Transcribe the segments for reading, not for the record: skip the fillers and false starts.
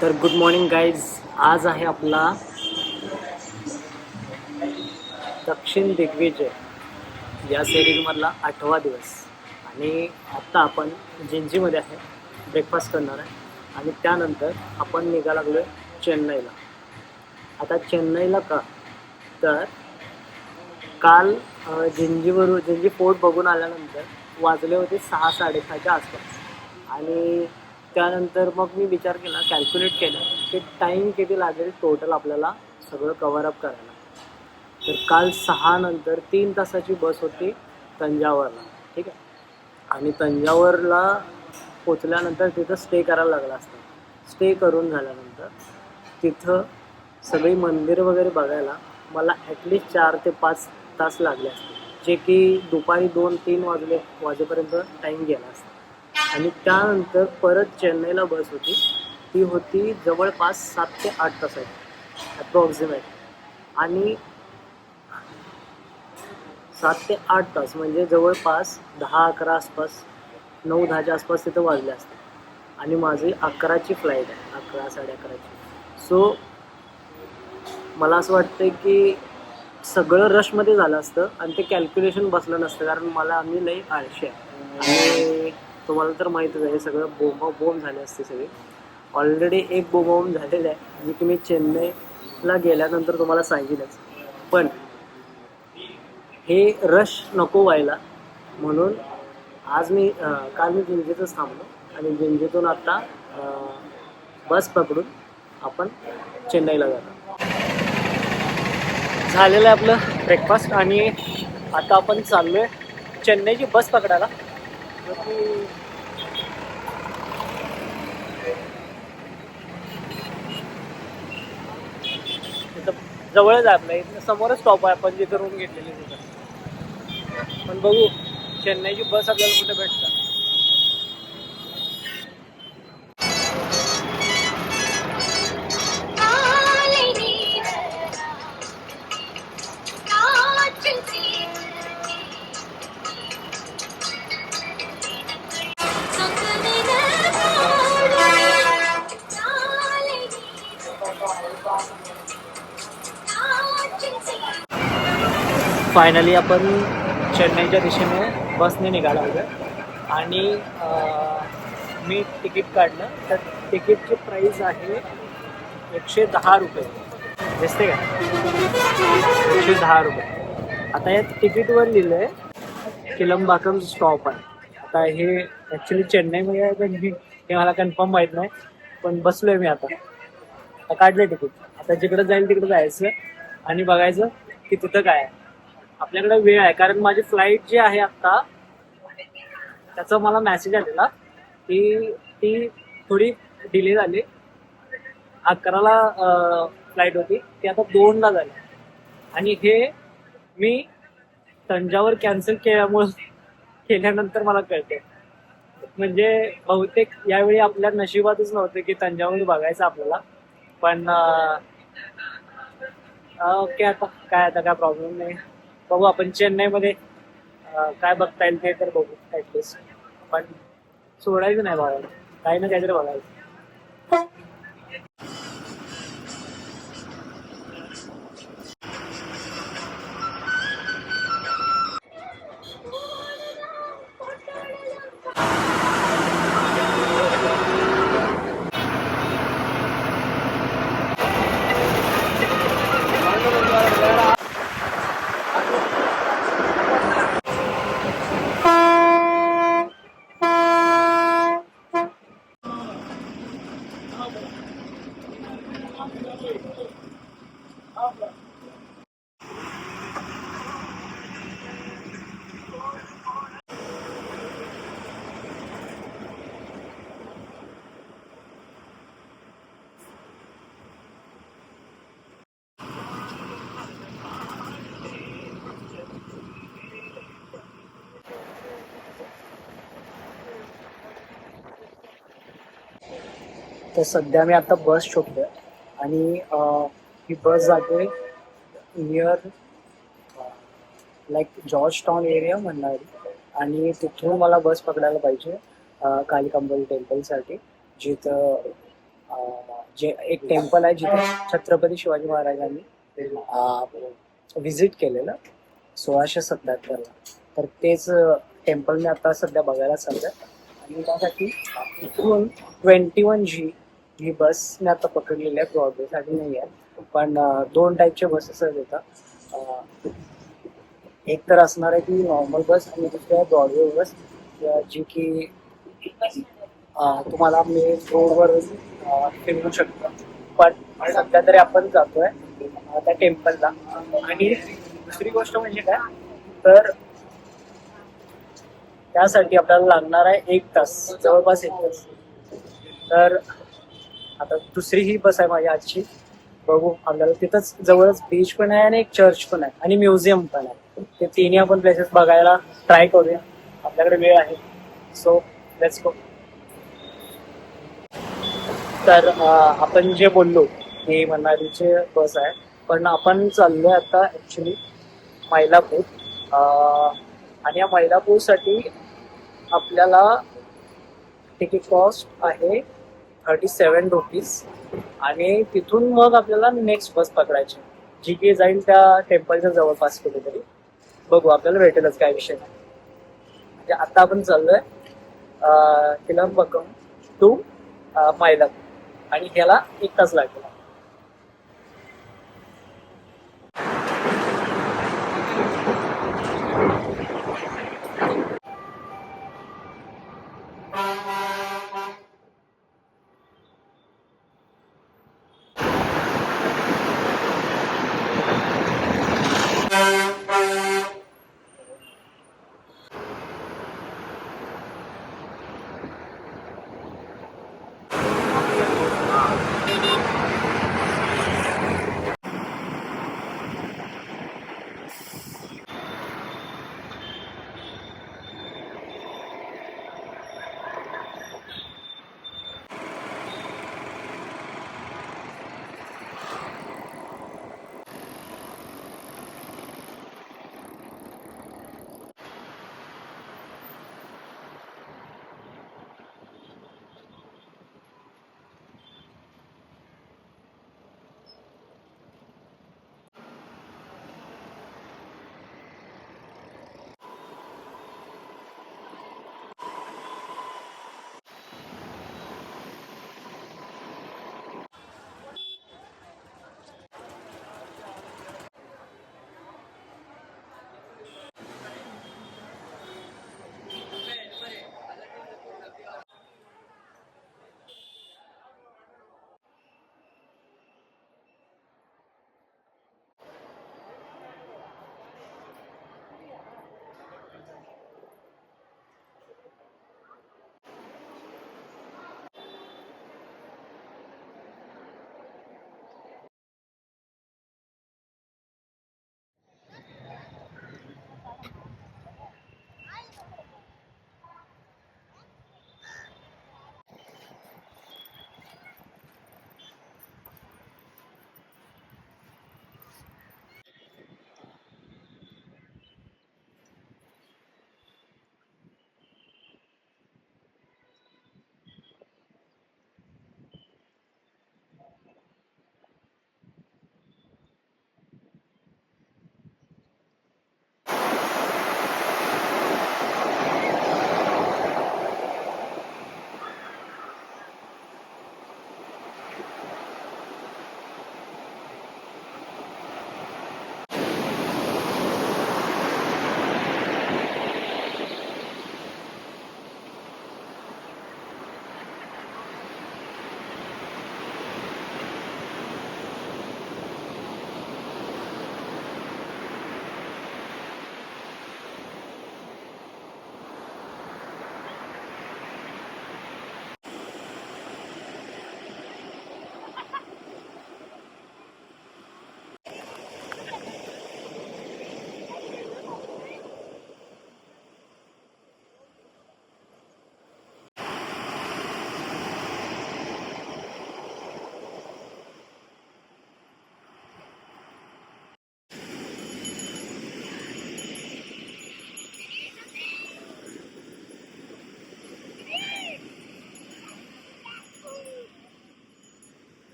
तर good morning guys. आज आहे आपला दक्षिण दिग्विजय या सिरीजमधला 8वा दिवस आणि आत्ता आपण जिंजीमध्ये आहे, ब्रेकफास्ट करणार आहे आणि त्यानंतर आपण निघायला लागलो आहे चेन्नईला. आता चेन्नईला का, तर काल जिंजी फोर्ट बघून आल्यानंतर वाजले होते 6-6:30च्या आसपास आणि त्यानंतर मग मी विचार केला, कॅल्क्युलेट केलं की टाईम किती लागेल टोटल आपल्याला सगळं कव्हर अप करायला. तर काल 6 नंतर 3 तासाची बस होती तंजावरला, ठीक आहे. आणि तंजावरला पोचल्यानंतर तिथं स्टे करायला लागला असतं. स्टे करून झाल्यानंतर तिथं सगळी मंदिरं वगैरे बघायला मला ॲटलिस्ट 4 ते 5 तास लागले असते, जे की दुपारी 2-3 वाजेपर्यंत टाईम गेला असता. आणि त्यानंतर परत चेन्नईला बस होती, ती होती जवळपास 7 ते 8 तासाची ॲप्रॉक्सिमेट. आणि 7 ते 8 तास म्हणजे जवळपास 10-11 आसपास, 9-10च्या आसपास तिथं वाजले असते. आणि माझी 11ची फ्लाईट आहे, 11-11:30ची. सो मला असं वाटतं की सगळं रशमध्ये झालं असतं आणि ते कॅल्क्युलेशन बसलं नसतं, कारण आम्ही लई आळशी आहे आणि तुम्हाला तर माहीतच आहे, हे सगळं बोंब झाले असते सगळे. ऑलरेडी एक बोंबाबोंब झालेलं आहे, जी की मी चेन्नईला गेल्यानंतर तुम्हाला सांगेनच. पण हे रश नको व्हायला म्हणून आज काल मी जिंजीतच थांबलो आणि जिंजीतून आता बस पकडून आपण चेन्नईला जातो. झालेलं आहे आपलं ब्रेकफास्ट आणि आता आपण चाललो आहे चेन्नईची बस पकडायला. तिथं जवळच आहे आपल्या इथं, समोरच स्टॉप आहे आपण जिथं रूम घेतलेली तिथं. पण बघू चेन्नईची बस आपल्याला कुठे भेटतं. फायनली आपण चेन्नईच्या दिशेने बसने निघाला होतो आणि मी तिकीट काढलं. तर तिकीटची प्राईस आहे 110 रुपये. दिसते का, 110 रुपये. आता या तिकीटवर लिहिलं आहे किलंबाकम स्टॉप आहे. आता हे ॲक्च्युली चेन्नईमध्ये आहे पण हे मला कन्फर्म माहीत नाही, पण बसलो आहे मी आता काढलं तिकीट. आता जिकडं जाईल तिकडं जायचं आणि बघायचं की तिथं काय आहे. आपल्याकडे वेळ आहे, कारण माझी फ्लाईट जी आहे आत्ता, त्याचा मला मेसेज आलेला की ती थोडी डिले झाली. 11ला फ्लाईट होती, ती आता 2ला झाली. आणि हे मी तंजावर कॅन्सल केल्यानंतर मला कळते. म्हणजे बहुतेक यावेळी आपल्या नशिबातच नव्हतं की तंजावर बघायचं आपल्याला. पण ओके, आता काय प्रॉब्लेम नाही. बघू आपण चेन्नईमध्ये काय बघता येईल ते तर बघू ॲटलिस्ट. पण सोडायचं नाही बघायला, काही ना काहीतरी बघायचं. तर सध्या मी आता बस शोधतोय आणि ही बस जाते near like George town area म्हणणार. आणि तिथून मला बस पकडायला पाहिजे कालिकांबरी टेम्पलसाठी, जिथं जे एक टेम्पल आहे जिथे छत्रपती शिवाजी महाराजांनी व्हिजिट केलेलं 1677ला. तर तेच टेम्पल मी आता सध्या बघायला चाललंय. आणि त्यासाठी इथून 21G ही बस मी आता पकडलेली आहे. ब्रॉडवेसाठी नाही आहे, पण दोन टाईपच्या बसेस आहेत इथं. एक तर असणार आहे की नॉर्मल बस आणि दुसरी आहे ब्रॉडवे बस, जी की तुम्हाला मी रोडवर फिरवू शकतो. पण सध्या तरी आपण जातोय त्या टेम्पलला. आणि दुसरी गोष्ट म्हणजे काय, तर त्यासाठी आपल्याला लागणार आहे 1 तास, जवळपास 1 तास. तर आता दुसरी ही बस आहे माझी आजची. बघू, आपल्याला तिथंच जवळच बीच पण आहे आणि एक चर्च पण आहे आणि म्युझियम पण आहे. ते तिन्ही आपण प्लेसेस बघायला ट्राय करूया. आपल्याकडे वेळ आहे, सो लेट्स गो. तर आपण जे बोललो की मनालीचे बस आहे, पण आपण चाललोय आता ॲक्च्युली मैलापूर. आणि या मैलापूरसाठी आपल्याला तिकीट कॉस्ट आहे 37 रुपीज. आणि तिथून मग आपल्याला नेक्स्ट बस पकडायची, जी की जाईल त्या टेम्पलच्या जवळपास कुठेतरी. बघू, आपल्याला भेटेलच, काय विषय नाही. म्हणजे आता आपण चाललोय किलंबकम टू मैलापूर, आणि ह्याला 1 तास लागेल.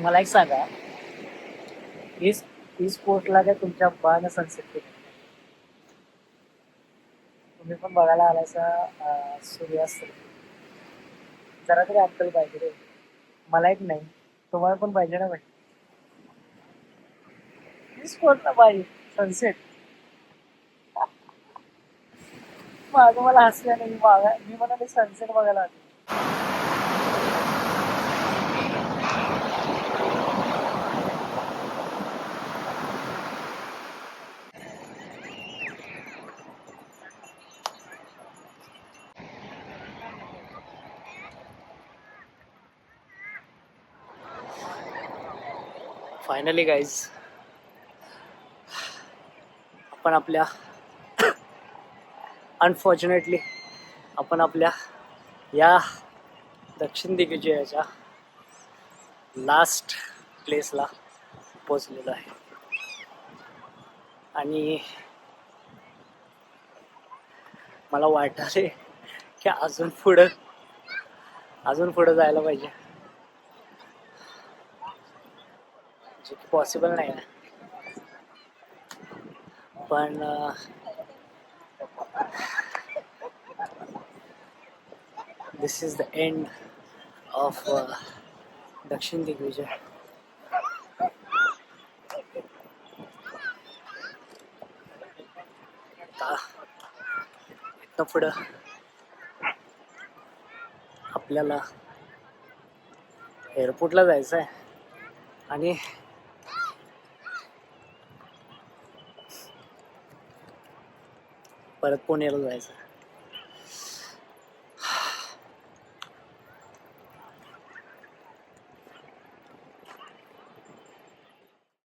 मला एक सांगा, ईस्ट कोस्टला काय तुमच्या बाळानं सनसेट केलं? तुम्ही पण बघायला आलायसा सूर्यास्त? जरा तरी अक्कल पाहिजे रे. मला एक नाही, तुम्हाला पण पाहिजे ना भाई. ईस्ट कोस्टला पाहिजे सनसेट. मागं मला हसल्या नाही, मी म्हणाले सनसेट बघायला आले. फायनली गाईज, आपण आपल्या अनफॉर्च्युनेटली आपण आपल्या या दक्षिण दिग्विजयाच्या लास्ट प्लेसला पोचलेलो आहे. आणि मला वाटले की अजून पुढं जायला पाहिजे, जे की पॉसिबल नाही आहे. पण दिस इज द एंड ऑफ दक्षिण दिग्विजय. इथं पुढं आपल्याला एअरपोर्टला जायचं आहे आणि परत पुण्याला जायचं आहे.